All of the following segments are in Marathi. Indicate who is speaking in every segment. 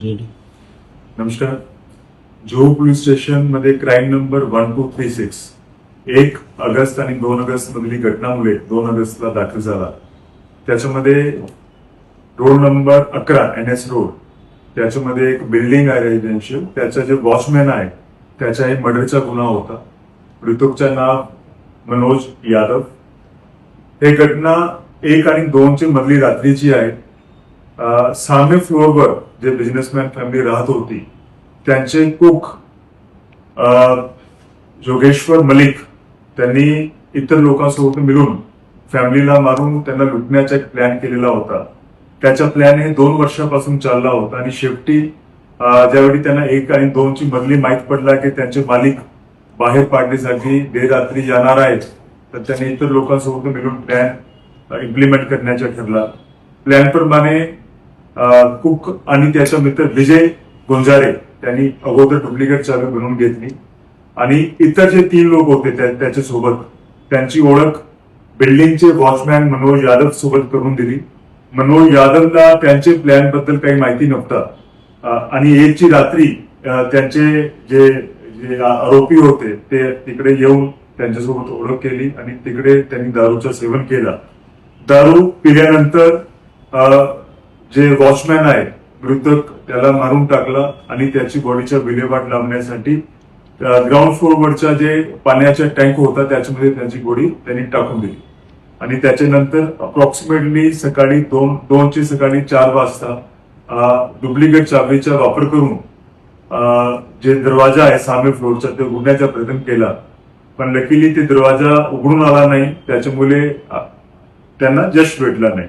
Speaker 1: नमस्कार. जुहू पोलीस स्टेशन मध्ये क्राईम नंबर 1236 1 ऑगस्ट आणि 2 ऑगस्ट मधली घटनामुळे 2 ऑगस्टला दाखल झाला. त्याच्यामध्ये रोड नंबर 11 NS रोड, त्याच्यामध्ये एक बिल्डिंग आहे रेसिडेन्शियल, त्याचा जे वॉचमॅन आहे त्याचा एक मर्डरचा गुन्हा होता. मृतकचं नाव मनोज यादव. हे घटना 1 आणि 2 ची मधली रात्रीची आहे. सामे फ्लोअरवर जे बिझनेसमॅन फॅमिली राहत होती त्यांचे कुक जोगेश्वर मलिक त्यांनी इतर लोकांसोबत मिळून फॅमिलीला मारून त्यांना लुटण्याचा एक प्लॅन केलेला होता. त्याचा प्लॅन हे 2 वर्षापासून चालला होता आणि शेवटी ज्यावेळी त्यांना 1 आणि 2 ची मधली माहीत पडला की त्यांचे मालिक बाहेर पाडण्यासाठी देर रात्री जाणार आहेत, तर त्यांनी इतर लोकांसोबत मिळून प्लॅन इम्प्लिमेंट करण्याचा ठरला. प्लॅन प्रमाणे कुक आणि त्याचा मित्र विजय गुंजारे त्यांनी अगोदर डुप्लिकेट चावी बनवून घेतली आणि इतर जे 3 लोक होते त्याच्या सोबत त्यांची ओळख बिल्डिंगचे वॉचमॅन मनोज यादव सोबत करून दिली. मनोज यादवला त्यांचे प्लॅन बद्दल काही माहिती नव्हता आणि 1 ची रात्री त्यांचे जे आरोपी होते ते तिकडे येऊन त्यांच्यासोबत ओळख केली आणि तिकडे त्यांनी दारूचं सेवन केलं. दारू पिल्यानंतर जे वॉचमॅन आहे मृतक त्याला मारून टाकला आणि त्याची बॉडीच्या विल्हेवाट लावण्यासाठी ग्राउंड फ्लोअरवरचा जे पाण्याचा टँक होता त्याच्यामध्ये त्याची बॉडी त्यांनी टाकून दिली आणि त्याच्यानंतर अप्रॉक्सिमेटली सकाळी 4 वाजता डुप्लिकेट चावीचा वापर करून जे दरवाजा आहे सामे फ्लोअरचा ते उघडण्याचा प्रयत्न केला, पण लकीली ते दरवाजा उघडून आला नाही, त्याच्यामुळे त्यांना यश भेटला नाही.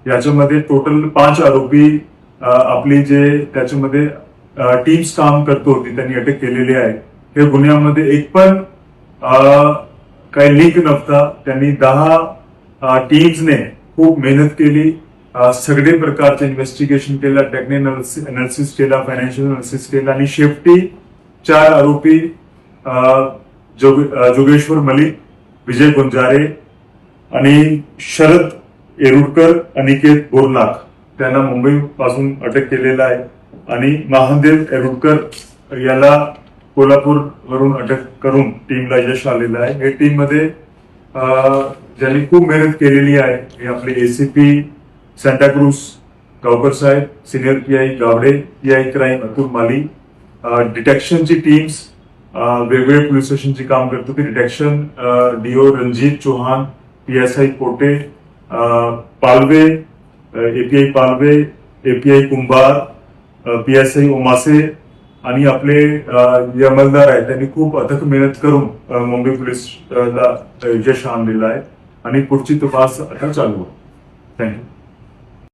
Speaker 1: याच्यामध्ये टोटल 5 आरोपी आपली जे त्याच्यामध्ये टीम्स काम करत होती त्यांनी अटक केलेली आहे. हे गुन्ह्यामध्ये एक पण काही लिंक नव्हता. त्यांनी 10 टीम्सने खूप मेहनत केली, सगळे प्रकारचे इन्व्हेस्टिगेशन केलं, टेक्निकल अनालिसिस केला, फायनान्शियल अनालिसिस केला आणि शेवटी 4 आरोपी जोगेश्वर मलिक, विजय गुंजारे आणि शरद येरुडकर, अनिकेत बोरनाक त्यांना मुंबई पासून अटक केलेला आहे आणि महादेव येरुडकर याला कोल्हापूर वरून अटक करून टीमला यश आलेलं आहे. हे टीम मध्ये ज्यांनी खूप मेहनत केलेली आहे हे आपले ACP सांताक्रूज गावकर साहेब, senior PI Gawde, PI crime Atul Mali, डिटेक्शनची टीम्स वेगवेगळ्या पोलीस स्टेशनची काम करत होती. Detection DO Ranjit Chauhan, PSI Pote, Palve, API Palve, API Kumbhar, PSI Omase आणि आपले जे अंमलदार आहेत त्यांनी खूप अथक मेहनत करून मुंबई पोलीसला यश आणलेलं आहे आणि पुढची तपास आता चालू आहे. थँक्यू.